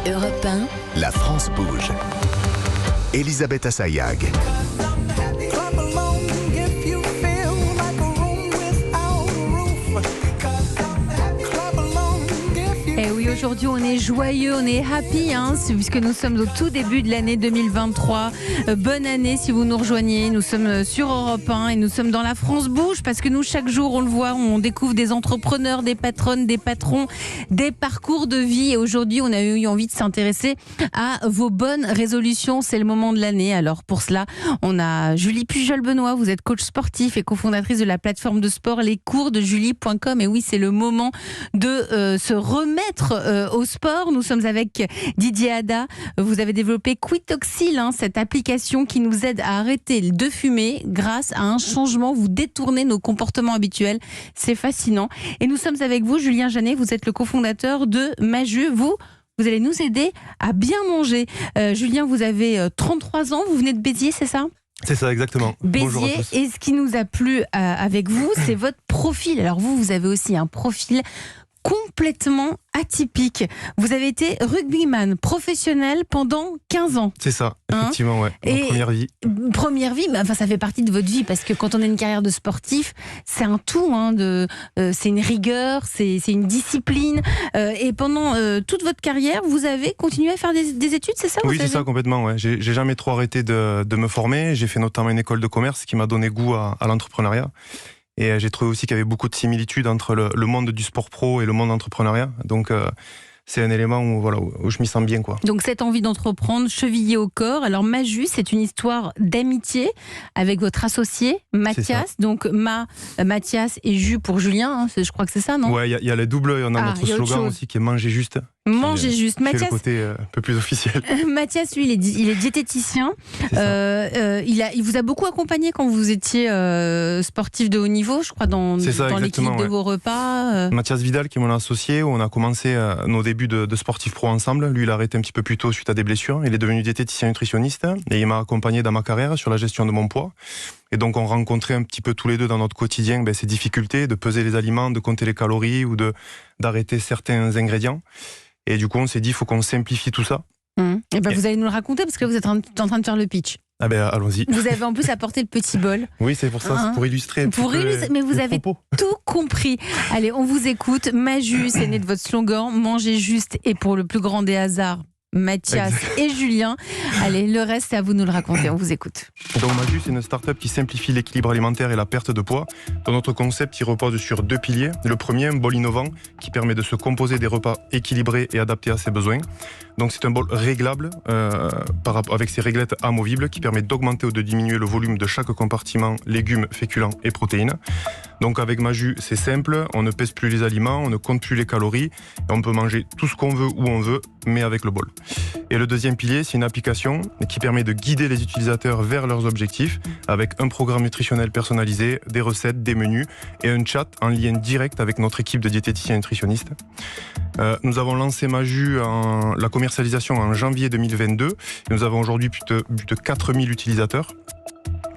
Europe 1, La France bouge. Elisabeth Assayag. Et oui, aujourd'hui on est joyeux, on est happy, puisque nous sommes au tout début de l'année 2023. Bonne année si vous nous rejoignez. Nous sommes sur Europe 1 et nous sommes dans La France bouge, parce que nous, chaque jour, on le voit, on découvre des entrepreneurs, des patronnes, des patrons, des parcours de vie. Et aujourd'hui, on a eu envie de s'intéresser à vos bonnes résolutions. C'est le moment de l'année. Alors pour cela, on a Julie Pujol-Benoît. Vous êtes coach sportif et cofondatrice de la plateforme de sport lescoursdejulie.com. Et oui, c'est le moment de se remettre au sport. Nous sommes avec Didier Ada. Vous avez développé Quitoxil, cette application qui nous aide à arrêter de fumer grâce à un changement. Vous détournez nos comportements habituels. C'est fascinant. Et nous sommes avec vous, Julien Janet. Vous êtes le cofondateur de Maju. Vous allez nous aider à bien manger. Julien, vous avez 33 ans. Vous venez de Béziers, c'est ça ? C'est ça, exactement. Bonjour à Béziers. tous. Et ce qui nous a plu avec vous, c'est votre profil. Alors vous avez aussi un profil complètement atypique. Vous avez été rugbyman professionnel pendant 15 ans. C'est ça, effectivement, ouais. Et Première vie. Première vie, ça fait partie de votre vie, parce que quand on a une carrière de sportif, c'est un tout, c'est une rigueur, c'est une discipline. Et pendant toute votre carrière, vous avez continué à faire des études, c'est ça ? Oui, c'est ça, complètement, ouais. J'ai jamais trop arrêté de me former. J'ai fait notamment une école de commerce qui m'a donné goût à l'entrepreneuriat. Et j'ai trouvé aussi qu'il y avait beaucoup de similitudes entre le monde du sport pro et le monde entrepreneuriat. Donc, c'est un élément où je m'y sens bien, quoi. Donc, cette envie d'entreprendre, chevillée au corps. Alors, Maju, c'est une histoire d'amitié avec votre associé, Mathias. Donc, Mathias et Jus pour Julien. Je crois que c'est ça, non ? Ouais, il y a les doubles et on a notre slogan aussi qui est Manger juste. Manger juste. Mathias, c'est le côté un peu plus officiel. Mathias, lui, il est diététicien. Il vous a beaucoup accompagné quand vous étiez sportif de haut niveau, je crois, dans l'équilibre de vos repas. Mathias Vidal, qui est mon associé, où on a commencé nos débuts de sportif pro ensemble. Lui, il a arrêté un petit peu plus tôt suite à des blessures. Il est devenu diététicien nutritionniste et il m'a accompagné dans ma carrière sur la gestion de mon poids. Et donc, on rencontrait un petit peu tous les deux dans notre quotidien ces difficultés de peser les aliments, de compter les calories ou d'arrêter certains ingrédients. Et du coup, on s'est dit, il faut qu'on simplifie tout ça. Et vous allez nous le raconter, parce que vous êtes en train de faire le pitch. Ah ben, allons-y. Vous avez en plus apporté le petit bol. Oui, c'est pour ça, c'est pour illustrer. Mais vous avez tout compris. Allez, on vous écoute. Maju, c'est né de votre slogan, manger juste, et pour le plus grand des hasards, Mathias et Julien. Allez, le reste, c'est à vous de nous le raconter. On vous écoute. Donc Maju, c'est une start-up qui simplifie l'équilibre alimentaire et la perte de poids. Dans notre concept, il repose sur 2 piliers. Le premier, un bol innovant qui permet de se composer des repas équilibrés et adaptés à ses besoins. Donc c'est un bol réglable avec ses réglettes amovibles qui permet d'augmenter ou de diminuer le volume de chaque compartiment, légumes, féculents et protéines. Donc avec Maju, c'est simple, on ne pèse plus les aliments, on ne compte plus les calories, et on peut manger tout ce qu'on veut où on veut, mais avec le bol. Et le deuxième pilier, c'est une application qui permet de guider les utilisateurs vers leurs objectifs, avec un programme nutritionnel personnalisé, des recettes, des menus et un chat en lien direct avec notre équipe de diététiciens nutritionnistes. Nous avons lancé Maju la commercialisation en janvier 2022. Et nous avons aujourd'hui plus de 4000 utilisateurs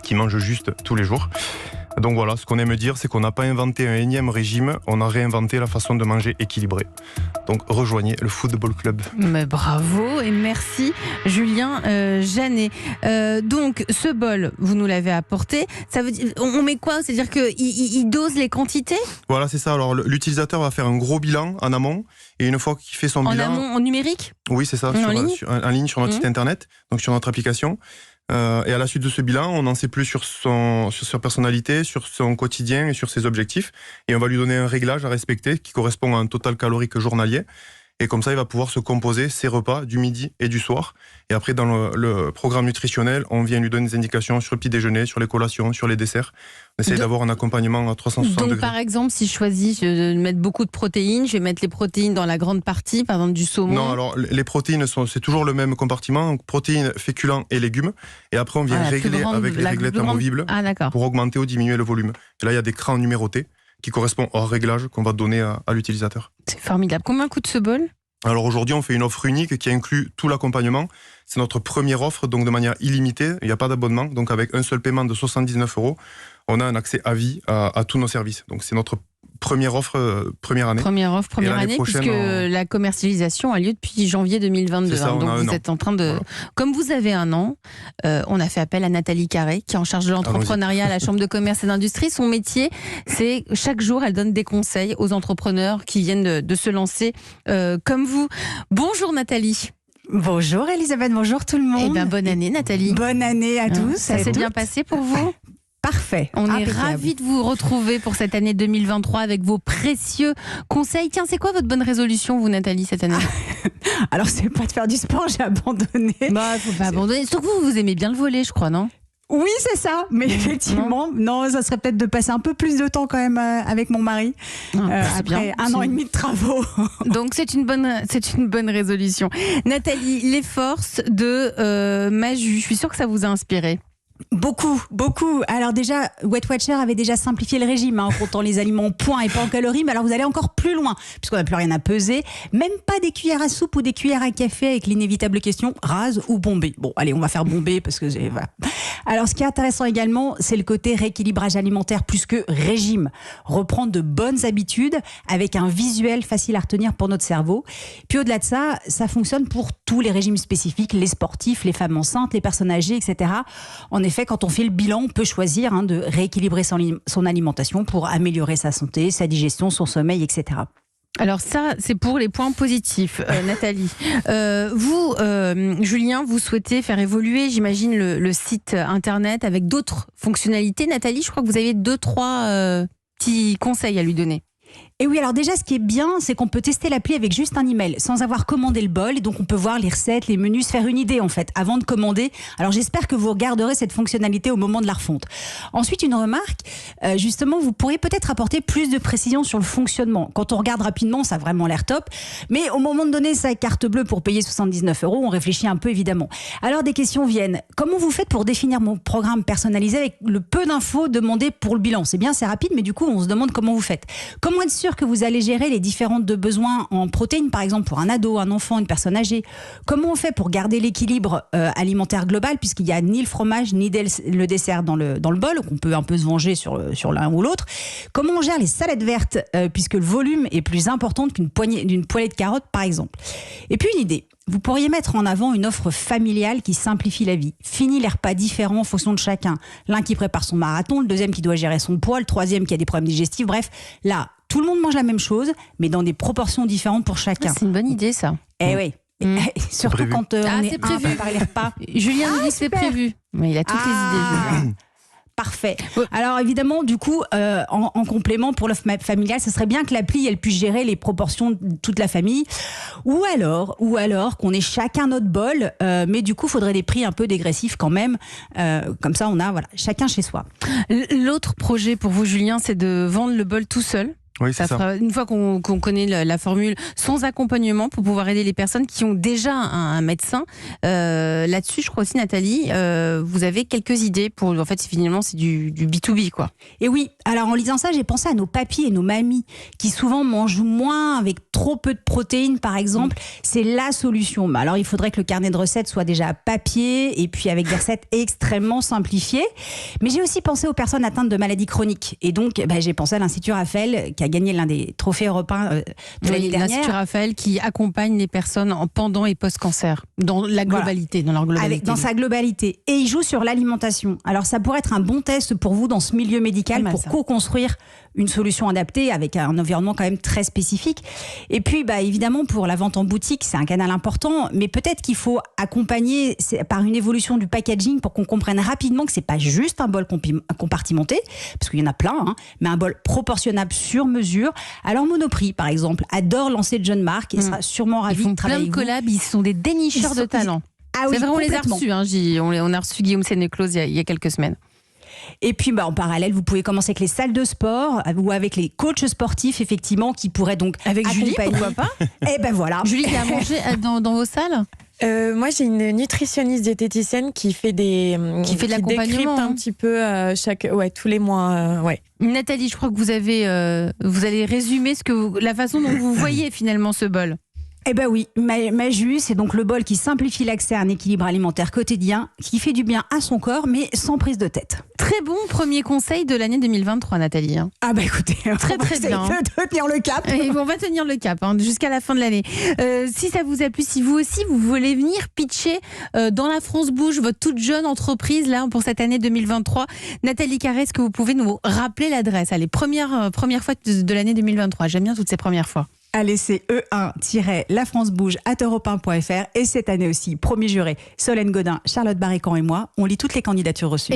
qui mangent juste tous les jours. Donc voilà, ce qu'on aime dire, c'est qu'on n'a pas inventé un énième régime, on a réinventé la façon de manger équilibrée. Donc rejoignez le Football Club. Mais bravo et merci Julien Janet. Donc ce bol, vous nous l'avez apporté. Ça veut dire, on met quoi ? C'est-à-dire qu'il dose les quantités ? Voilà, c'est ça. Alors l'utilisateur va faire un gros bilan en amont, et une fois qu'il fait son bilan... En amont, en numérique ? Oui, c'est ça, en ligne sur notre site internet, donc sur notre application. Et à la suite de ce bilan, on en sait plus sur sa personnalité, sur son quotidien et sur ses objectifs. Et on va lui donner un réglage à respecter qui correspond à un total calorique journalier. Et comme ça, il va pouvoir se composer ses repas du midi et du soir. Et après, dans le programme nutritionnel, on vient lui donner des indications sur le petit déjeuner, sur les collations, sur les desserts. On essaie d'avoir un accompagnement à 360 degrés. Donc, par exemple, si je choisis de mettre beaucoup de protéines, je vais mettre les protéines dans la grande partie, par exemple du saumon. Non, alors les protéines, c'est toujours le même compartiment. Donc, protéines, féculents et légumes. Et après, on vient régler avec les réglettes amovibles pour augmenter ou diminuer le volume. Et là, il y a des crans numérotés qui correspondent au réglage qu'on va donner à l'utilisateur. C'est formidable. Combien coûte ce bol ? Alors aujourd'hui, on fait une offre unique qui inclut tout l'accompagnement. C'est notre première offre, donc de manière illimitée. Il n'y a pas d'abonnement. Donc avec un seul paiement de 79 €, on a un accès à vie à tous nos services. Donc c'est notre première offre, première année. Première offre, Et première l'année année, prochaine, puisque la commercialisation a lieu depuis janvier 2022. C'est ça, on donc a un vous an. êtes en train de... Voilà. Comme vous avez un an, on a fait appel à Nathalie Carré, qui est en charge de l'entrepreneuriat à la Chambre de commerce et d'industrie. Son métier, c'est chaque jour, elle donne des conseils aux entrepreneurs qui viennent de se lancer comme vous. Bonjour Nathalie. Bonjour Elisabeth, bonjour tout le monde. Eh bien, bonne année Nathalie. Bonne année à tous. Ça s'est bien passé pour vous? Parfait. On est Impeccable. ravis de vous retrouver pour cette année 2023 avec vos précieux conseils. Tiens, c'est quoi votre bonne résolution, vous Nathalie, cette année? Alors, c'est pas de faire du sport, j'ai abandonné. Bah, faut pas abandonner. Surtout que vous aimez bien le voler, je crois, non? Oui, c'est ça. Mais effectivement, non, ça serait peut-être de passer un peu plus de temps quand même avec mon mari. C'est Après bien. un an et demi de travaux. Donc c'est une bonne résolution. Nathalie, les forces de Maju, je suis sûre que ça vous a inspiré. Beaucoup, beaucoup. Alors déjà, Weight Watcher avait déjà simplifié le régime en comptant les aliments en points et pas en calories, mais alors vous allez encore plus loin, puisqu'on n'a plus rien à peser, même pas des cuillères à soupe ou des cuillères à café avec l'inévitable question rase ou bombée. Bon, allez, on va faire bomber parce que voilà. Alors ce qui est intéressant également, c'est le côté rééquilibrage alimentaire plus que régime. Reprendre de bonnes habitudes avec un visuel facile à retenir pour notre cerveau. Puis au-delà de ça, ça fonctionne pour tous les régimes spécifiques, les sportifs, les femmes enceintes, les personnes âgées, etc. En effet, quand on fait le bilan, on peut choisir de rééquilibrer son alimentation pour améliorer sa santé, sa digestion, son sommeil, etc. Alors ça, c'est pour les points positifs, Nathalie. Vous, Julien, vous souhaitez faire évoluer, j'imagine, le site internet avec d'autres fonctionnalités. Nathalie, je crois que vous avez 2-3 petits conseils à lui donner. Et oui, alors déjà, ce qui est bien, c'est qu'on peut tester l'appli avec juste un email, sans avoir commandé le bol. Et donc, on peut voir les recettes, les menus, se faire une idée, en fait, avant de commander. Alors, j'espère que vous regarderez cette fonctionnalité au moment de la refonte. Ensuite, une remarque, justement, vous pourrez peut-être apporter plus de précision sur le fonctionnement. Quand on regarde rapidement, ça a vraiment l'air top. Mais au moment de donner sa carte bleue pour payer 79 €, on réfléchit un peu, évidemment. Alors, des questions viennent. Comment vous faites pour définir mon programme personnalisé avec le peu d'infos demandées pour le bilan? C'est bien, c'est rapide, mais du coup, on se demande comment vous faites. Comment être sûr que vous allez gérer les différents besoins en protéines, par exemple pour un ado, un enfant, une personne âgée? Comment on fait pour garder l'équilibre alimentaire global, puisqu'il n'y a ni le fromage ni le dessert dans le bol, qu'on peut un peu se venger sur l'un ou l'autre? Comment on gère les salades vertes, puisque le volume est plus important d'une poignée de carottes, par exemple? Et puis une idée. Vous pourriez mettre en avant une offre familiale qui simplifie la vie. Fini les repas différents en fonction de chacun. L'un qui prépare son marathon, le deuxième qui doit gérer son poids, le troisième qui a des problèmes digestifs. Bref, là, tout le monde mange la même chose, mais dans des proportions différentes pour chacun. C'est une bonne idée, ça. Eh oui. Surtout quand on est prévu par les repas. Julien nous dit que c'est prévu. Mais il a toutes les idées, Julien. Parfait. Alors évidemment, du coup, en complément pour l'offre familiale, ce serait bien que l'appli elle puisse gérer les proportions de toute la famille, ou alors qu'on ait chacun notre bol, mais du coup, il faudrait des prix un peu dégressifs quand même. Comme ça, on a chacun chez soi. L'autre projet pour vous, Julien, c'est de vendre le bol tout seul. Oui, c'est ça. Une fois qu'on connaît la formule, sans accompagnement, pour pouvoir aider les personnes qui ont déjà un médecin. Là-dessus, je crois aussi, Nathalie, vous avez quelques idées pour. En fait, finalement, c'est du B2B, quoi. Et oui, alors en lisant ça, j'ai pensé à nos papis et nos mamies qui souvent mangent moins avec trop peu de protéines, par exemple. C'est la solution. Alors, il faudrait que le carnet de recettes soit déjà à papier et puis avec des recettes extrêmement simplifiées. Mais j'ai aussi pensé aux personnes atteintes de maladies chroniques. Et donc, j'ai pensé à l'Institut Raphaël qui a gagné l'un des trophées européens de l'année dernière. L'Institut Raphaël qui accompagne les personnes en pendant et post-cancer, dans la globalité, dans leur globalité. Dans sa globalité. Et il joue sur l'alimentation. Alors ça pourrait être un bon test pour vous dans ce milieu médical pour co-construire une solution adaptée avec un environnement quand même très spécifique. Et puis évidemment pour la vente en boutique, c'est un canal important, mais peut-être qu'il faut accompagner par une évolution du packaging pour qu'on comprenne rapidement que c'est pas juste un bol compartimenté, parce qu'il y en a plein, mais un bol proportionnable sur mesure. Alors Monoprix, par exemple, adore lancer de jeunes marques et sera sûrement ravi de travailler. Ils font plein de collabs, ils sont des dénicheurs de talent. Ah oui, c'est vrai, on les a reçus. On a reçu Guillaume Sénéclose il y a quelques semaines. Et puis, en parallèle, vous pouvez commencer avec les salles de sport ou avec les coachs sportifs, effectivement, qui pourraient donc avec Julie, pourquoi pas? Eh ben voilà. Julie qui a mangé dans vos salles. Moi, j'ai une nutritionniste diététicienne qui fait de l'accompagnement, décrypte un petit peu tous les mois. Nathalie, je crois que vous allez résumer la façon dont vous voyez finalement ce bol. Eh ben oui, Maju, c'est donc le bol qui simplifie l'accès à un équilibre alimentaire quotidien, qui fait du bien à son corps, mais sans prise de tête. Très bon premier conseil de l'année 2023, Nathalie. Ah bah écoutez, Très, très bien. De tenir le cap. Et on va tenir le cap jusqu'à la fin de l'année. Si ça vous a plu, si vous aussi vous voulez venir pitcher dans la France Bouge, votre toute jeune entreprise là pour cette année 2023, Nathalie Carré, est-ce que vous pouvez nous rappeler l'adresse? Allez, première fois de l'année 2023. J'aime bien toutes ces premières fois. Allez, c'est e1-lafrancebouge@europe1.fr. Et cette année aussi, premier juré, Solène Godin, Charlotte Barrican et moi, on lit toutes les candidatures reçues.